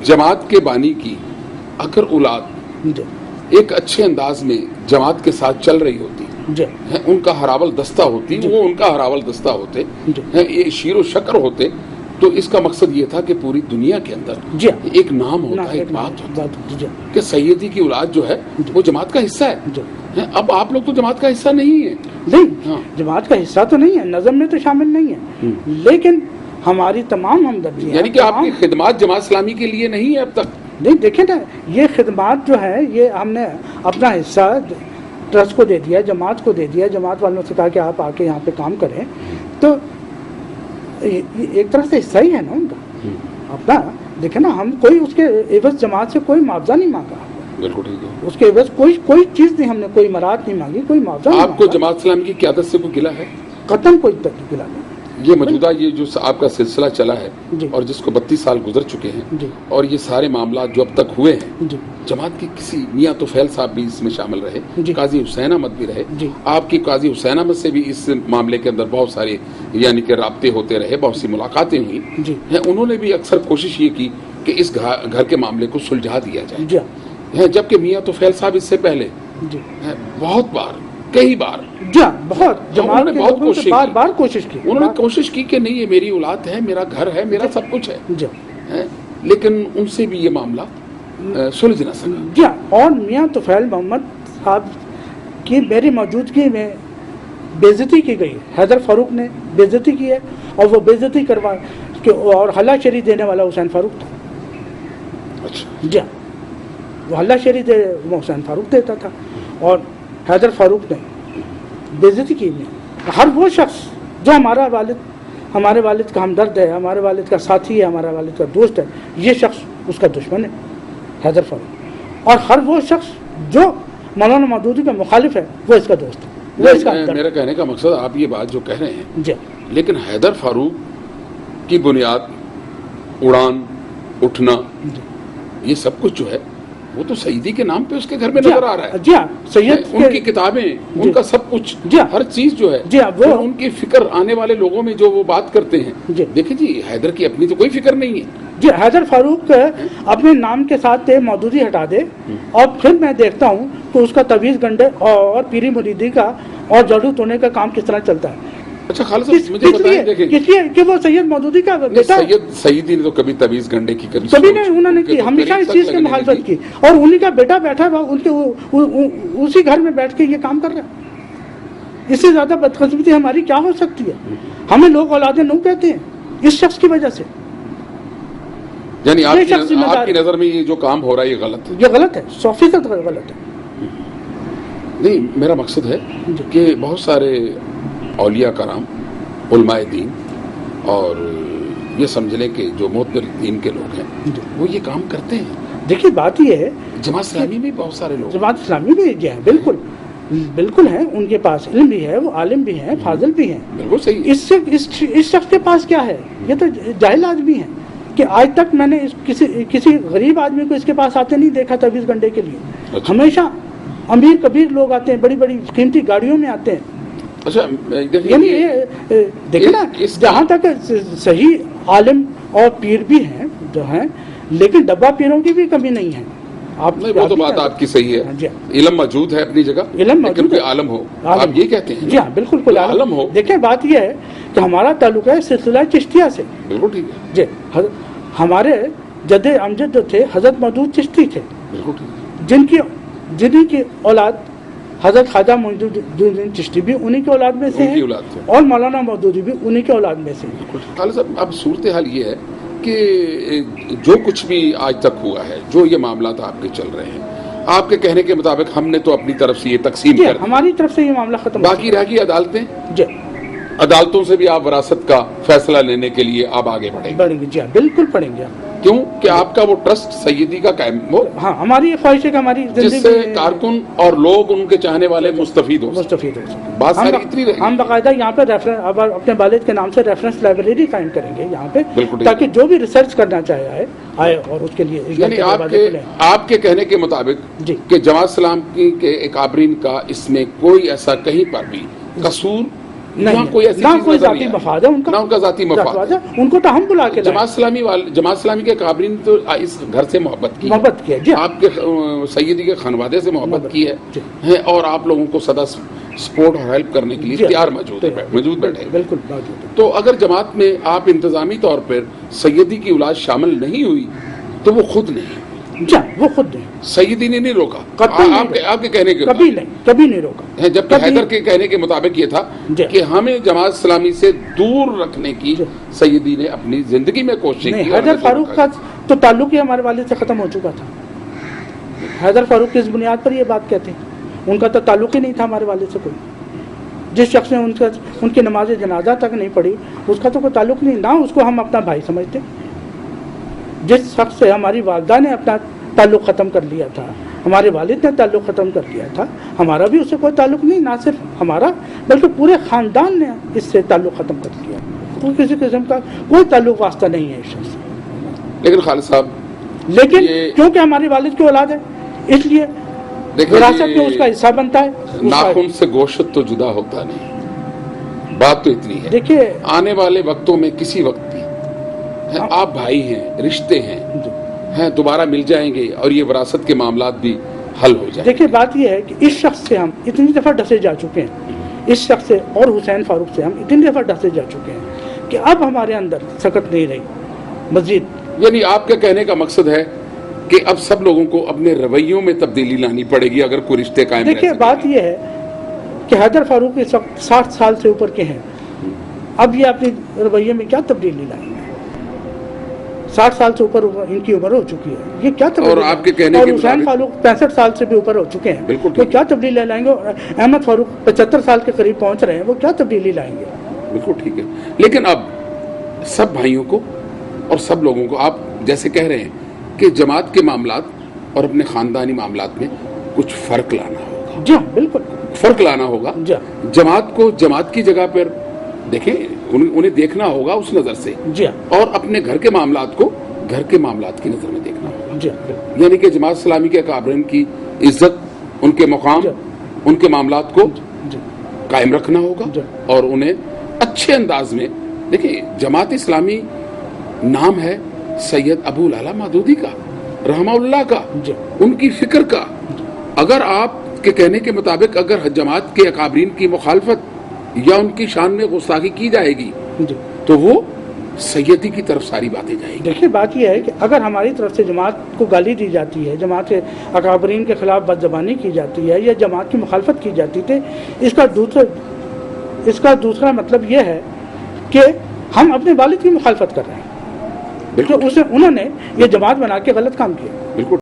جماعت کے بانی کی اگر اولاد ایک اچھے انداز میں جماعت کے ساتھ چل رہی ہوتی ان کا ہراول دستہ ہوتی وہ ان کا ہراول دستہ ہوتے یہ شیر و شکر ہوتے تو اس کا مقصد یہ تھا کہ پوری دنیا کے اندر ایک نام ہوتا ہے ایک بات ہوتا کہ سیدی کی اولاد جو ہے وہ جماعت کا حصہ ہے. اب آپ لوگ تو جماعت کا حصہ نہیں ہے. نہیں جماعت کا حصہ تو نہیں ہے, نظم میں تو شامل نہیں ہے, لیکن ہماری تمام ہمدردیاں یعنی کہ آپ کی خدمات جماعت اسلامی کے لیے نہیں ہے اب تک. نہیں دیکھیں نا یہ خدمات جو ہے یہ ہم نے اپنا حصہ ٹرسٹ کو دے دیا, جماعت کو دے دیا, جماعت والوں سے کہا کہ آپ آ کے یہاں پہ کام کریں, تو ایک طرح سے حصہ ہی ہے نا ان کا اپنا. دیکھیں نا ہم کوئی اس کے عوض جماعت سے کوئی معاوضہ نہیں مانگا. بالکل ٹھیک ہے. اس کے عوض کوئی چیز نہیں, ہم نے کوئی مراد نہیں مانگی, کوئی معاوضہ نہیں. آپ کو جماعت اسلامی کی قیادت سے کوئی گلہ ہے؟ قطعاً کوئی گلہ نہیں. یہ موجودہ یہ جو آپ کا سلسلہ چلا ہے اور جس کو 32 سال گزر چکے ہیں اور یہ سارے معاملات جو اب تک ہوئے ہیں, جماعت کی کسی میاں طفیل صاحب بھی اس میں شامل رہے, قاضی حسین احمد بھی رہے, آپ کی قاضی حسین احمد سے بھی اس معاملے کے اندر بہت سارے یعنی کہ رابطے ہوتے رہے, بہت سی ملاقاتیں ہوئی, انہوں نے بھی اکثر کوشش یہ کی کہ اس گھر کے معاملے کو سلجھا دیا جائے, جبکہ میاں طفیل صاحب اس سے پہلے بہت بار کئی بار جماعت کے لوگوں سے بار کوشش کی, انہوں نے کوشش کی کہ نہیں یہ میری اولاد ہے, میرا گھر ہے, میرا سب کچھ ہے, لیکن ان سے بھی یہ معاملہ سلجھ نہ سکا. اور میاں طفیل محمد صاحب کی میری موجودگی میں بے عزتی کی گئی. حیدر فاروق نے بے عزتی کی ہے اور وہ بے عزتی کروا اور حلہ شری دینے والا حسین فاروق تھا. اچھا وہ حلہ شری حسین فاروق دیتا تھا اور حیدر فاروق نے بے عزتی کی. ہر وہ شخص جو ہمارے والد کا ہمدرد ہے, ہمارے والد کا ساتھی ہے, ہمارا والد کا دوست ہے, یہ شخص اس کا دشمن ہے حیدر فاروق. اور ہر وہ شخص جو مولانا مودودی کا مخالف ہے وہ اس کا دوست ہے. میرا کہنے کا مقصد آپ یہ بات جو کہہ رہے ہیں لیکن حیدر فاروق کی بنیاد اڑان اٹھنا یہ سب کچھ جو ہے وہ تو سیدی کے نام پہ اس کے گھر میں نظر آ رہا ہے. سید ان کی کتابیں, ان کا سب کچھ, ہر چیز جو ہے وہ ان کی فکر آنے والے لوگوں میں جو وہ بات کرتے ہیں. دیکھیں جی حیدر کی اپنی تو کوئی فکر نہیں ہے. حیدر فاروق اپنے نام کے ساتھ مودودی ہٹا دے اور پھر میں دیکھتا ہوں کہ اس کا تویز گنڈے اور پیری مریدی کا اور جڑو توڑنے کا کام کس طرح چلتا ہے. اچھا خالد صاحب مجھے بتائیں, دیکھیں کہ وہ سید مودودی کا بیٹا سیدی نے تو کبھی تویز گنڈے کی کبھی نہیں, انہوں نے کی, ہمیشہ اس چیز کی مخالفت کی, اور انہی کا بیٹا بیٹھا ہوا ان کے اسی گھر میں بیٹھ کے یہ کام کر رہا ہے. اس سے زیادہ بدقسمتی ہماری کیا ہو سکتی ہے؟ ہمیں لوگ اولاد نو کہتے ہیں اس شخص کی وجہ سے. یعنی آپ کی نظر میں یہ جو کام ہو رہا ہے یہ غلط ہے؟ یہ غلط ہے, 100% غلط ہے. نہیں میرا مقصد ہے کہ بہت سارے اولیاء کرام, علماء دین اور یہ سمجھ لیں کہ جو معتبر دین کے لوگ ہیں وہ یہ کام کرتے ہیں. دیکھیے بات یہ ہے جماعت اسلامی میں بہت سارے لوگ, جماعت اسلامی بھی جو ہے بالکل ہیں, ان کے پاس علم بھی ہے, وہ عالم بھی ہیں, فاضل بھی ہیں. بالکل صحیح. اس شخص کے پاس کیا ہے؟ یہ تو جاہل آدمی ہے کہ آج تک میں نے کسی غریب آدمی کو اس کے پاس آتے نہیں دیکھا تویز گنڈے کے لیے. ہمیشہ امیر کبیر لوگ آتے ہیں, بڑی بڑی قیمتی گاڑیوں میں آتے ہیں. اچھا یعنی دیکھیں نا جہاں تک صحیح عالم اور پیر بھی ہیں جو ہیں, لیکن ڈبہ پیروں کی بھی کمی نہیں ہے. وہ تو بات آپ کی صحیح ہے, علم موجود ہے اپنی جگہ, لیکن کوئی عالم ہو, آپ یہ کہتے ہیں. جی ہاں بالکل کوئی عالم ہو. دیکھیں بات یہ ہے کہ ہمارا تعلق ہے سلسلہ چشتیہ سے. بالکل ٹھیک ہے. جی ہمارے جد امجد جو تھے حضرت مودود چشتی تھے, بالکل ٹھیک ہے, جنہی کی اولاد حضرت خواجہ معین الدین چشتی بھی انہی کی اولاد میں سے ہیں اور مولانا مودودی بھی انہی کی اولاد میں سے ہیں. خالد صاحب اب صورتحال یہ ہے کہ جو کچھ بھی آج تک ہوا ہے, جو یہ معاملات آپ کے چل رہے ہیں, آپ کے کہنے کے مطابق ہم نے تو اپنی طرف سے یہ تقسیم کر دی, ہماری طرف سے یہ معاملہ ختم. باقی رہ گئی عدالتیں. جی عدالتوں سے بھی آپ وراثت کا فیصلہ لینے کے لیے آپ آگے بڑھیں گے. جی بالکل پڑھیں گے. کیوں کہ آپ کا وہ ٹرسٹ سیدی کا قائم ہو. ہاں ہماری یہ خواہش ہے کہ ہماری جس سے کارکن اور لوگ ان کے چاہنے والے مستفید ہو. بات ساری اتنی رہے. ہم باقاعدہ یہاں پہ اپنے والد کے نام سے ریفرنس لائبریری قائم کریں گے یہاں پہ, تاکہ جو بھی ریسرچ کرنا چاہے آئے اور اس کے لیے. یعنی آپ کے کہنے کے مطابق کہ جماعت اسلام کے اکابرین کا اس میں کوئی ایسا کہیں پر بھی قصور یہاں کوئی ایسی نہ چیز کوئی نظر ذاتی نہیں آئی. مفاد ہے ان کا، نہ ان کا ذاتی مفاد ہے. ان کو تو ہم بلا کے جماعت اسلامی کے کابرین تو اس گھر سے محبت کی جی آپ کے سیدی کے خانوادے سے محبت کی ہے اور آپ لوگوں کو سدا سپورٹ اور ہیلپ کرنے کے لیے تیار موجود بیٹھے. بالکل موجود. تو اگر جماعت میں آپ انتظامی طور پر سیدی کی اولاد شامل نہیں ہوئی تو وہ خود نہیں، جی وہ خود نہیں، سیدی نے نہیں روکا. آپ کے کہنے کے کبھی نہیں روکا. جبکہ حیدر کے کہنے کے مطابق یہ تھا کہ ہمیں جماعت اسلامی سے دور رکھنے کی سیدی نے اپنی زندگی میں کوشش کی. حیدر فاروق کا تو تعلق ہی ہمارے والد سے ختم ہو چکا تھا. حیدر فاروق کس بنیاد پر یہ بات کہتے ہیں؟ ان کا تو تعلق ہی نہیں تھا ہمارے والد سے کوئی. جس شخص نے ان کی نماز جنازہ تک نہیں پڑھی اس کا تو کوئی تعلق نہیں، نہ اس کو ہم اپنا بھائی سمجھتے. جس شخص سے ہماری والدہ نے اپنا تعلق ختم کر لیا تھا، ہمارے والد نے تعلق ختم کر لیا تھا، ہمارا بھی اس سے کوئی تعلق نہیں، نہ صرف ہمارا بلکہ پورے خاندان نے اس سے تعلق ختم کر دیا. کسی قسم کا کوئی تعلق واسطہ نہیں ہے اس شخص سے. لیکن خالد صاحب، لیکن کیونکہ ہماری والد کی اولاد ہے اس لیے وراثت میں اس کا حصہ بنتا ہے. ناخن سے گوشت تو جدا ہوتا نہیں. بات تو اتنی ہے. دیکھیے آنے والے وقتوں میں کسی وقت بھی آپ بھائی ہیں، رشتے ہیں، دوبارہ مل جائیں گے اور یہ وراثت کے معاملات بھی حل ہو جائیں. دیکھیے بات یہ ہے کہ اس شخص سے ہم اتنی دفعہ ڈسے جا چکے ہیں، اس شخص سے اور حسین فاروق سے ہم اتنی دفعہ ڈسے جا چکے ہیں کہ اب ہمارے اندر سکت نہیں رہی مزید. یعنی آپ کے کہنے کا مقصد ہے کہ اب سب لوگوں کو اپنے رویوں میں تبدیلی لانی پڑے گی اگر کوئی رشتے قائم. دیکھیے بات یہ ہے کہ حیدر فاروق اس وقت 60 سال سے اوپر کے ہیں، اب یہ اپنی رویے میں کیا تبدیلی لائیں گے؟ 60 سال سے اوپر ان کی عمر ہو چکی ہے، یہ کیا تبدیلی؟ اور آپ کے کہنے اور کے حسین فاروق 65 سال سے بھی اوپر ہو چکے ہیں، بالکل وہ کیا تبدیلی لائیں گے؟ اور احمد فاروق 75 سال کے قریب پہنچ رہے ہیں، وہ کیا تبدیلی لائیں گے؟ بالکل ٹھیک ہے. لیکن اب سب بھائیوں کو اور سب لوگوں کو آپ جیسے کہہ رہے ہیں کہ جماعت کے معاملات اور اپنے خاندانی معاملات میں کچھ فرق لانا ہوگا. جی بالکل فرق لانا ہوگا. جماعت کو جماعت کی جگہ پر دیکھیں، انہیں دیکھنا ہوگا اس نظر سے، اور اپنے گھر کے معاملات کو گھر کے معاملات کی نظر میں دیکھنا ہوگا. یعنی کہ جماعت اسلامی کے اکابرین کی عزت، ان کے مقام، ان کے معاملات کو قائم رکھنا ہوگا اور انہیں اچھے انداز میں. دیکھیں جماعت اسلامی نام ہے سید ابو العلا مودودی کا رحمہ اللہ کا، ان کی فکر کا. اگر آپ کے کہنے کے مطابق اگر جماعت کے اکابرین کی مخالفت یا ان کی شان میں گستاخی کی جائے گی تو وہ سیدی کی طرف ساری باتیں جائیں گی. دیکھیے بات یہ ہے کہ اگر ہماری طرف سے جماعت کو گالی دی جاتی ہے، جماعت کے اکابرین کے خلاف بدزبانی کی جاتی ہے یا جماعت کی مخالفت کی جاتی ہے، اس کا دوسرا مطلب یہ ہے کہ ہم اپنے والد کی مخالفت کر رہے ہیں، انہوں نے یہ جماعت بنا کے غلط کام کیا. بالکل.